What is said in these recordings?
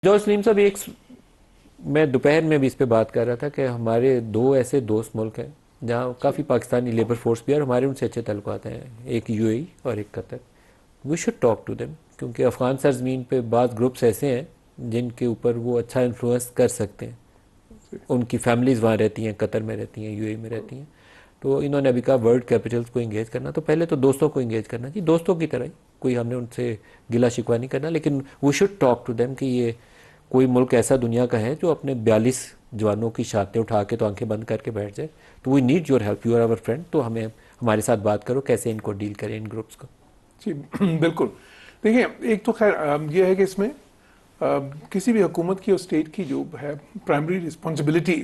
George سلیم صاحب، میں دوپہر میں بھی اس پہ بات کر رہا تھا کہ ہمارے دو ایسے دوست ملک ہیں جہاں کافی پاکستانی لیبر فورس بھی ہے اور ہمارے ان سے اچھے تعلقات ہیں، ایک یو اے ای اور ایک قطر. We should talk to them, کیونکہ افغان سرزمین پہ بعض گروپس ایسے ہیں جن کے اوپر وہ اچھا انفلوئنس کر سکتے ہیں. ان کی فیملیز وہاں رہتی ہیں، قطر میں رہتی ہیں، یو اے ای میں رہتی ہیں. تو انہوں نے ابھی کہا ورلڈ کیپٹلز کو انگیج کرنا، تو پہلے تو دوستوں کو انگیج کرنا جی، دوستوں کی طرح ہی، کوئی ہم نے ان سے گلا شکوہ نہیں کرنا، لیکن we should talk to them کہ یہ کوئی ملک ایسا دنیا کا ہے جو اپنے 42 جوانوں کی شہادتیں اٹھا کے تو آنکھیں بند کر کے بیٹھ جائے. تو we need your help, you are our friend. تو ہمارے ساتھ بات کرو کیسے ان کو ڈیل کریں، ان گروپس کو. جی بالکل. دیکھیں، ایک تو خیر یہ ہے کہ اس میں کسی بھی حکومت کی اور اسٹیٹ کی جو ہے پرائمری رسپانسبلٹی،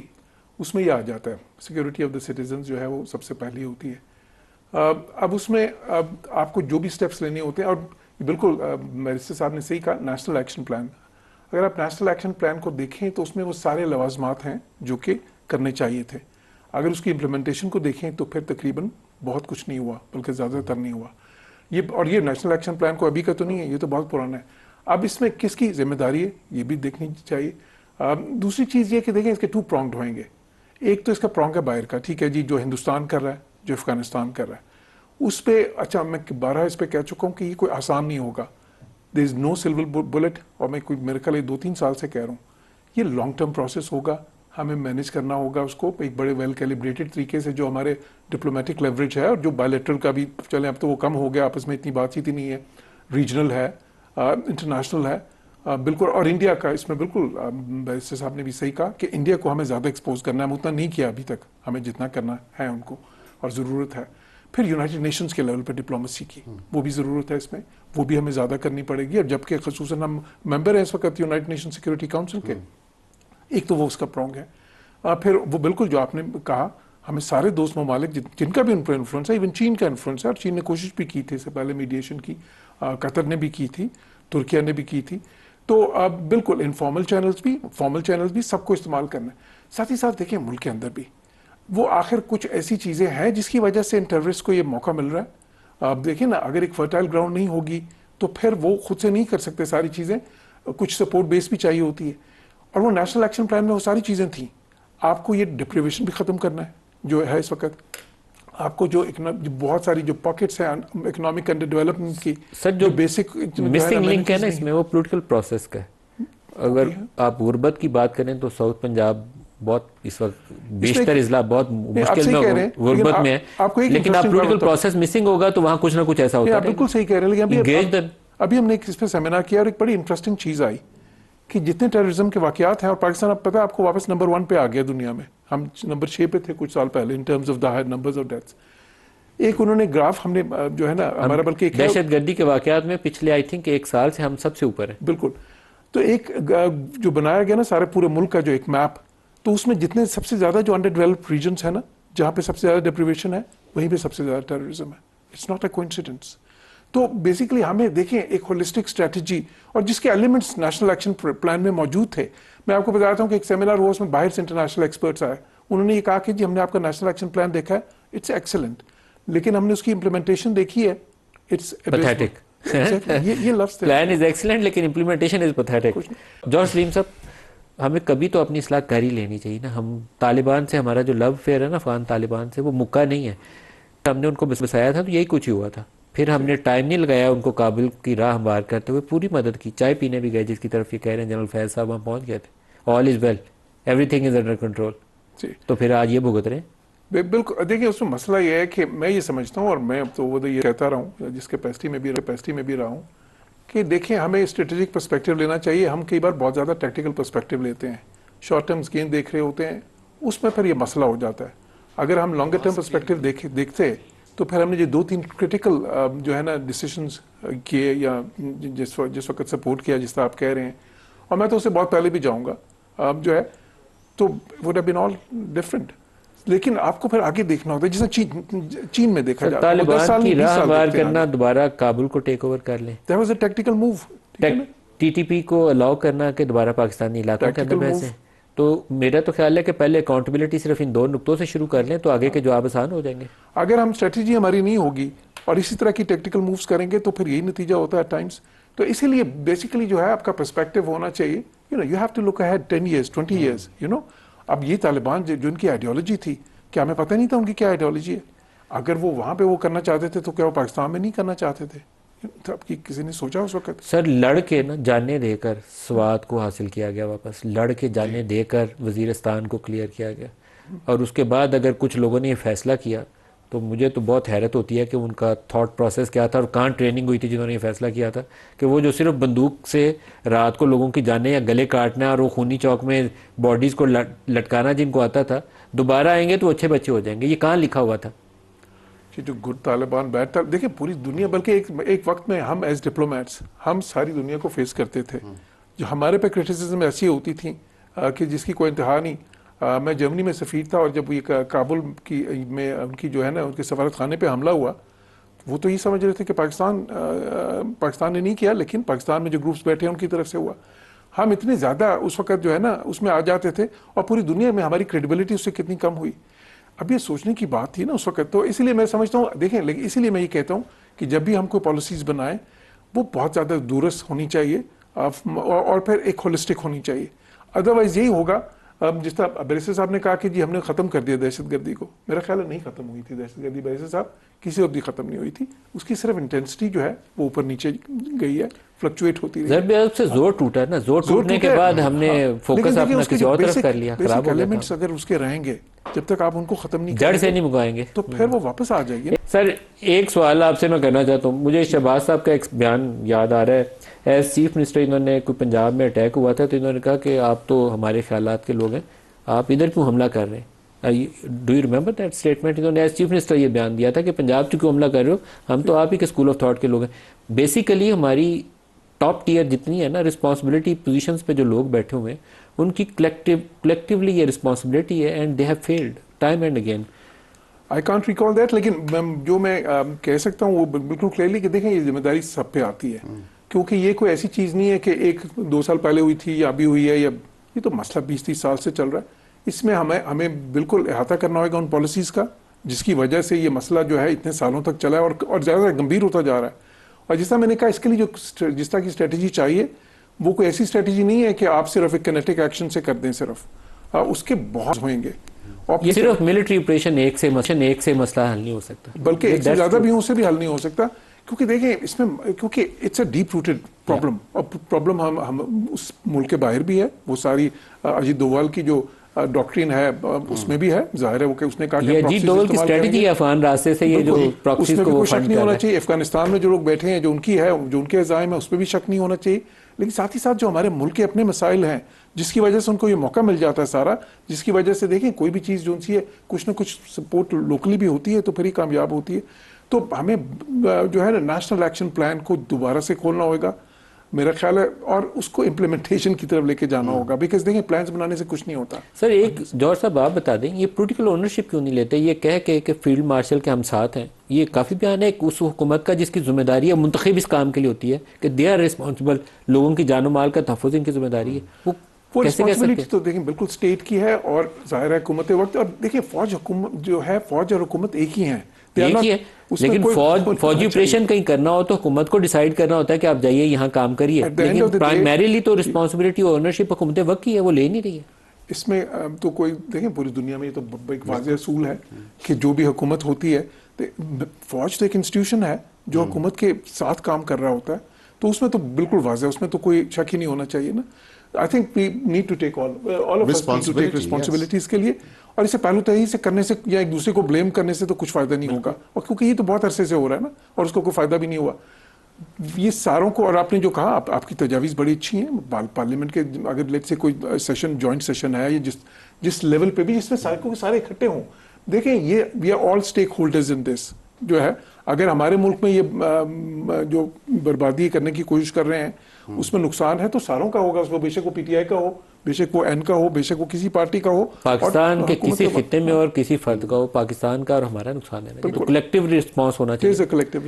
اس میں یہ آ جاتا ہے سیکورٹی آف دا سٹیزنز جو ہے وہ سب سے پہلی ہوتی ہے. اب اس میں آپ کو جو بھی سٹیپس لینے ہوتے ہیں، اور بالکل میرسٹر صاحب نے صحیح کہا، نیشنل ایکشن پلان. اگر آپ نیشنل ایکشن پلان کو دیکھیں تو اس میں وہ سارے لوازمات ہیں جو کہ کرنے چاہیے تھے. اگر اس کی امپلیمنٹیشن کو دیکھیں تو پھر تقریباً بہت کچھ نہیں ہوا، بلکہ زیادہ تر نہیں ہوا. یہ نیشنل ایکشن پلان کو ابھی کا تو نہیں ہے، یہ تو بہت پرانا ہے. اب اس میں کس کی ذمہ داری ہے یہ بھی دیکھنی چاہیے. دوسری چیز یہ کہ دیکھیں اس کے 2 پرونگڈ ہوئیں گے. ایک تو اس کا پرونگ ہے باہر کا، ٹھیک ہے جی، جو ہندوستان کر رہا ہے، جو افغانستان کر رہا ہے، اس پہ اچھا میں 12 اس پہ کہہ چکا ہوں کہ یہ کوئی آسان نہیں ہوگا. دیر از نو سلور بلٹ، اور میں کوئی میرے خیال 2-3 سال سے کہہ رہا ہوں یہ لانگ ٹرم پروسیس ہوگا. ہمیں مینیج کرنا ہوگا اس کو ایک بڑے ویل کیلیبریٹڈ طریقے سے. جو ہمارے ڈپلومیٹک لیوریج ہے اور جو بائیلیٹرل کا بھی چلیں، اب تو وہ کم ہو گیا، آپس میں اتنی بات چیت ہی نہیں ہے، ریجنل ہے، انٹرنیشنل ہے بالکل. اور انڈیا کا اس میں بالکل بیرسٹر صاحب نے بھی صحیح کہا کہ انڈیا کو ہمیں زیادہ ایکسپوز کرنا ہے. ہم اتنا نہیں کیا ابھی تک، ہمیں جتنا کرنا ہے ان کو اور ضرورت ہے. پھر یونائٹڈ نیشنز کے لیول پہ ڈپلومیسی کی وہ بھی ضرورت ہے، اس میں وہ بھی ہمیں زیادہ کرنی پڑے گی. اور جبکہ خصوصاً ہم ممبر ہیں اس وقت یونائٹڈ نیشن سیکورٹی کاؤنسل کے. ایک تو وہ اس کا پرونگ ہے. پھر وہ بالکل جو آپ نے کہا، ہمیں سارے دوست ممالک جن کا بھی ان پر انفلوئنس ہے، ایون چین کا انفلوئنس ہے، اور چین نے کوشش بھی کی تھی اس سے پہلے میڈیشن کی، قطر نے بھی کی تھی، ترکیہ نے بھی کی تھی. تو بالکل انفارمل چینلز بھی، فارمل چینلز بھی، سب کو استعمال کرنا ہے. ساتھ ہی ساتھ دیکھیں ملک کے اندر بھی وہ آخر کچھ ایسی چیزیں ہیں جس کی وجہ سے ان ٹیررسٹ کو یہ موقع مل رہا ہے. آپ دیکھیں نا، اگر ایک فرٹائل گراؤنڈ نہیں ہوگی تو پھر وہ خود سے نہیں کر سکتے ساری چیزیں، کچھ سپورٹ بیس بھی چاہیے ہوتی ہے. اور وہ نیشنل ایکشن پلان میں وہ ساری چیزیں تھیں. آپ کو یہ ڈپریویشن بھی ختم کرنا ہے جو ہے اس وقت. آپ کو جو بہت ساری جو پاکٹس ہیں اکنامک انڈر ڈیولپمنٹ کی، سر جو بیسک مسنگ لنک ہے نا اس میں، وہ پولیٹیکل پروسیس کا ہے. اگر آپ غربت کی بات کریں تو ساؤتھ پنجاب بہت اس وقت بیشتر اضلاع بہت مشکل میں غربت میں ہے، لیکن آپ پولیٹیکل پروسیس مسنگ ہوگا تو وہاں کچھ نہ کچھ ایسا ہوتا ہے. آپ بالکل صحیح کہہ رہے ہیں. لیکن ابھی ہم نے اس پہ سیمینار کیا اور ایک بڑی انٹرسٹنگ چیز آئی کہ جتنے ٹیررزم کے واقعات ہیں، اور پاکستان اب پتہ ہے آپ کو واپس نمبر 1 پہ آ گیا دنیا میں. ہم نمبر 6 پہ تھے کچھ سال پہلے in terms of the higher numbers of deaths. ایک انہوں نے گراف ہم نے جو ہے نا ہمارا، بلکہ دہشت گردی کے واقعات میں پچھلے آئی تھنک 1 سال سے ہم سب سے اوپر ہیں. بالکل. تو ایک جو بنایا گیا نا سارے پورے ملک کا جو ایک میپ، تو اس میں جتنے سب سے زیادہ جو انڈر ڈیولپڈ ریجنس ہیں نا، جہاں پہ سب سے زیادہ ڈپریویشن ہے، وہیں پہ سب سے زیادہ ٹیررزم ہے. It's not a coincidence. تو بیسیکلی ہمیں دیکھیں ایک ہولسٹک اسٹریٹجی، اور جس کے ایلیمنٹس نیشنل ایکشن پلان میں موجود تھے. میں آپ کو بتاتا ہوں کہ ایک سیمینار ہوا، اس میں باہر سے انٹرنیشنل ایکسپرٹس آئے. انہوں نے یہ کہا کہ جی ہم نے آپ کا نیشنل ایکشن پلان دیکھا ہے، اٹس ایکسلنٹ، لیکن ہم نے اس کی امپلیمنٹیشن دیکھی ہے، اٹس پیتھیٹک. یہ لفظ پلان از ایکسلنٹ لیکن امپلیمنٹیشن از پیتھیٹک. جارج سلیم صاحب، ہمیں کبھی تو اپنی اصلاح کر ہی لینی چاہیے نا. ہم طالبان سے ہمارا جو لو فیئر ہے نا، افغان طالبان سے، وہ مکہ نہیں ہے. ہم نے ان کو بسایا تھا تو یہی کچھ ہی ہوا تھا. پھر ہم نے ٹائم نہیں لگایا ان کو کابل کی راہ ہموار کرتے ہوئے، پوری مدد کی. چائے پینے بھی گئے جس کی طرف یہ کہہ رہے ہیں جنرل فیض صاحب، ہم پہنچ گئے تھے. All is well, everything is under control. تو پھر آج یہ بھگت رہے ہیں. بالکل. دیکھیں اس میں مسئلہ یہ ہے کہ میں یہ سمجھتا ہوں، اور میں تو وہ یہ کہتا رہا ہوں جس کیپیسٹی میں بھی رہا ہوں، کہ دیکھیں ہمیں اسٹریٹجک پرسپیکٹیو لینا چاہیے. ہم کئی بار بہت زیادہ ٹیکٹیکل پرسپیکٹیو لیتے ہیں، شارٹ ٹرمز گین دیکھ رہے ہوتے ہیں، اس میں پھر یہ مسئلہ ہو جاتا ہے. اگر ہم لانگر ٹرم پرسپیکٹیو دیکھتے تو پھر ہم نے جو 2-3 کرٹیکل جو ہے نا ڈیسیشنز کیے، یا جس وقت سپورٹ کیا جس طرح آپ کہہ رہے ہیں، اور میں تو اسے بہت پہلے بھی جاؤں گا جو ہے، تو would have been all different. لیکن آپ کو پھر آگے دیکھنا ہوتا ہے، جیسے چین میں دیکھا جاتا ہے. طالبان کی راہ ہموار کرنا، دوبارہ کابل کو ٹیک اوور کر لیں، that was a tactical move. T T P کو الاؤ کرنا کہ دوبارہ پاکستانی علاقوں کے اندر بحثیں. تو میرا تو خیال ہے کہ پہلے اکاؤنٹیبلٹی صرف ان 2 نقطوں سے شروع کر لیں تو آگے کے جواب آسان ہو جائیں گے. اگر ہم اسٹریٹجی ہماری نہیں ہوگی اور اسی طرح کی ٹیکٹیکل مووز کریں گے تو پھر یہی نتیجہ ہوتا ہے ٹائمز. تو اسی لیے بیسیکلی جو ہے آپ کا پرسپیکٹو ہونا چاہیے, you have to look ahead 10 years 20 years. اب یہ طالبان جو ان کی آئیڈیالوجی تھی, کیا ہمیں پتہ نہیں تھا ان کی کیا آئیڈیالوجی ہے؟ اگر وہ وہاں پہ وہ کرنا چاہتے تھے تو کیا وہ پاکستان میں نہیں کرنا چاہتے تھے؟ اب کسی نے سوچا اس وقت؟ سر لڑ کے نا جانے دے کر سوات کو حاصل کیا گیا واپس, لڑ کے جانے دے کر وزیرستان کو کلیئر کیا گیا, اور اس کے بعد اگر کچھ لوگوں نے یہ فیصلہ کیا تو مجھے تو بہت حیرت ہوتی ہے کہ ان کا تھاٹ پروسیس کیا تھا اور کہاں ٹریننگ ہوئی تھی جنہوں نے یہ فیصلہ کیا تھا کہ وہ جو صرف بندوق سے رات کو لوگوں کی جانیں یا گلے کاٹنا اور وہ خونی چوک میں باڈیز کو لٹکانا جن کو آتا تھا, دوبارہ آئیں گے تو اچھے بچے ہو جائیں گے. یہ کہاں لکھا ہوا تھا؟ جو گڈ طالبان بیڈ طالبان, دیکھیں پوری دنیا, بلکہ ایک وقت میں ہم ایز ڈپلومیٹس ہم ساری دنیا کو فیس کرتے تھے. جو ہمارے پہ کرٹیسزم ایسی ہوتی تھیں کہ جس کی کوئی انتہا نہیں. میں جرمنی میں سفیر تھا, اور جب یہ کابل کی میں ان کی جو ہے نا ان کے سفارت خانے پہ حملہ ہوا, وہ تو یہ سمجھ رہے تھے کہ پاکستان نے نہیں کیا, لیکن پاکستان میں جو گروپس بیٹھے ہیں ان کی طرف سے ہوا. ہم اتنے زیادہ اس وقت جو ہے نا اس میں آ جاتے تھے, اور پوری دنیا میں ہماری کریڈیبلٹی اس سے کتنی کم ہوئی. اب یہ سوچنے کی بات تھی نا اس وقت. تو اسی لیے میں سمجھتا ہوں, دیکھیں لیکن اسی لیے میں یہ کہتا ہوں کہ جب بھی ہم کوئی پالیسیز بنائیں وہ بہت زیادہ دورست ہونی چاہیے, اور پھر ایک ہولسٹک ہونی چاہیے. ادروائز یہی ہوگا, جس طرح بیریسٹر صاحب نے کہا کہ جی ہم نے ختم کر دیا دہشت گردی کو, میرا خیال ہے نہیں ختم ہوئی تھی دہشت گردی بیریسٹر صاحب, کسی وقت بھی ختم نہیں ہوئی تھی. اس کی صرف انٹینسٹی جو ہے وہ اوپر نیچے گئی ہے, فلکچویٹ ہوتی رہی. ضرب عضب سے زور ٹوٹا ہے نا, زور ٹوٹنے کے بعد ہم نے فوکس اپنا کسی اور طرف کر لیا, خراب ہو گیا. ایلیمنٹس اگر اس کے رہیں گے, جب تک آپ ان کو ختم نہیں جڑ سے نہیں مکائیں گے تو پھر وہ واپس آ جائے گی. سر ایک سوال آپ سے میں کرنا چاہتا ہوں, مجھے شہباز صاحب کا ایک بیان یاد آ رہا ہے. ایز چیف منسٹر انہوں نے کوئی پنجاب میں اٹیک ہوا تھا تو انہوں نے کہا کہ آپ تو ہمارے خیالات کے لوگ ہیں, آپ ادھر کیوں حملہ کر رہے ہیں؟ Do you remember that statement? انہوں نے ایز چیف منسٹر یہ بیان دیا تھا کہ پنجاب کیوں حملہ کر رہے ہو, ہم تو آپ ہی کے اسکول آف تھاٹ کے لوگ ہیں. بیسیکلی ہماری ٹاپ ٹیئر جتنی ہے نا رسپانسبلٹی پوزیشنز پہ جو لوگ بیٹھے ہوئے ہیں, ان کی کلیکٹیولی یہ رسپانسبلٹی ہے, and they have failed time and again. I can't recall that, لیکن جو میں کہہ سکتا ہوں وہ بالکل کلیئرلی کہ دیکھیں یہ ذمہ داری سب پہ آتی ہے, کیونکہ یہ کوئی ایسی چیز نہیں ہے کہ 1-2 سال پہلے ہوئی تھی یا ابھی ہوئی ہے, یا یہ تو مسئلہ 20-30 سال سے چل رہا ہے. اس میں ہمیں بالکل احاطہ کرنا ہوگا ان پالیسیز کا جس کی وجہ سے یہ مسئلہ جو ہے اتنے سالوں تک چلا ہے اور زیادہ گمبھیر ہوتا جا رہا ہے. اور جس طرح میں نے کہا, اس کے لیے جس طرح کی اسٹریٹجی چاہیے وہ کوئی ایسی اسٹریٹجی نہیں ہے کہ آپ صرف ایک کنیٹک ایکشن سے کر دیں, صرف اس کے بہت ہوئیں گے. یہ صرف ملٹری آپریشن ایک سے مسئلہ حل نہیں ہو سکتا, بلکہ ایک سے زیادہ بھی سے بھی حل نہیں ہو سکتا. کیونکہ دیکھیں اس میں, کیونکہ it's a deep rooted problem, اور پرابلم ہم اس ملک کے باہر بھی ہے. وہ ساری اجیت دووال کی جو ڈاکٹرین ہے اس میں بھی ہے, ظاہر ہے وہ کہ اس نے کہا کہ اجیت دووال کی اسٹریٹجی ہے افغان راستے سے یہ جو پراکسیز کو وہ فنڈ نہیں ہونا چاہیے. افغانستان میں جو لوگ بیٹھے ہیں جو ان کی ہے, جو ان کے عزائم ہے, اس پہ بھی شک نہیں ہونا چاہیے. لیکن ساتھ ہی ساتھ جو ہمارے ملک کے اپنے مسائل ہیں جس کی وجہ سے ان کو یہ موقع مل جاتا ہے سارا, جس کی وجہ سے دیکھیں کوئی بھی چیز جو سی ہے کچھ نہ کچھ سپورٹ لوکلی بھی ہوتی ہے تو پھر ہی کامیاب ہوتی ہے. تو ہمیں جو ہے نا نیشنل ایکشن پلان کو دوبارہ سے کھولنا ہوگا میرا خیال ہے, اور اس کو امپلیمنٹیشن کی طرف لے کے جانا ہوگا, بیکاز دیکھیں پلانز بنانے سے کچھ نہیں ہوتا. سر ایک جوہر صاحب آپ بتا دیں, یہ پولیٹیکل اونرشپ کیوں نہیں لیتے؟ یہ کہہ کے کہ فیلڈ مارشل کے ہم ساتھ ہیں, یہ کافی بیان ہے اس حکومت کا جس کی ذمہ داری ہے منتخب اس کام کے لیے ہوتی ہے کہ دے آر ریسپانسبل, لوگوں کی جان و مال کا تحفظ ان کی ذمہ داری ہے. وہ رسپانسبلٹی تو دیکھیں بالکل اسٹیٹ کی ہے, اور ظاہر ہے حکومت وقت, اور دیکھیں فوج حکومت جو ہے, فوج اور حکومت ایک ہی ہیں, لیکن فوجی آپریشن کہیں کرنا ہو تو حکومت کو ڈیسائیڈ کرنا ہوتا ہے کہ آپ جائیے یہاں کام کریے, لیکن پرائمریلی تو رسپانسبلٹی اور اونرشپ حکومت وقت کی ہے, وہ لے نہیں رہی ہے. اس میں تو کوئی دیکھیں پوری دنیا میں یہ تو ایک واضح اصول ہے کہ جو بھی حکومت ہوتی ہے, فوج تو ایک انسٹیٹیوشن ہے جو حکومت کے ساتھ کام کر رہا ہوتا ہے, تو اس میں تو بالکل واضح, اس میں تو کوئی شک ہی نہیں ہونا چاہیے نا. I think we need to take all of us need to take responsibility اس کے لیے, اور اسے پہلو تہی سے کرنے سے یا ایک دوسرے کو بلیم کرنے سے تو کچھ فائدہ نہیں ہوگا, اور کیونکہ یہ تو بہت عرصے سے ہو رہا ہے نا اور اس کو کوئی فائدہ بھی نہیں ہوا. یہ ساروں کو, اور آپ نے جو کہا آپ کی تجاویز بڑی اچھی ہیں. پارلیمنٹ کے اگر لیٹ سے کوئی سیشن جوائنٹ سیشن ہے یا جس لیول پہ بھی جس میں سارے اکٹھے ہوں, دیکھیں یہ we are all stakeholders in this جو ہے. اگر ہمارے ملک میں یہ جو بربادی کرنے کی کوشش کر رہے ہیں اس میں نقصان ہے تو ساروں کا ہوگا, اس میں بے شک وہ پی ٹی آئی کا ہو, بے شک وہ این کا ہو, بے شک وہ کسی پارٹی کا ہو, پاکستان کے کسی خطے میں اور کسی فرد کا ہو, پاکستان کا اور ہمارا نقصان ہے, تو کلیکٹیو رسپانس ہونا چاہیے.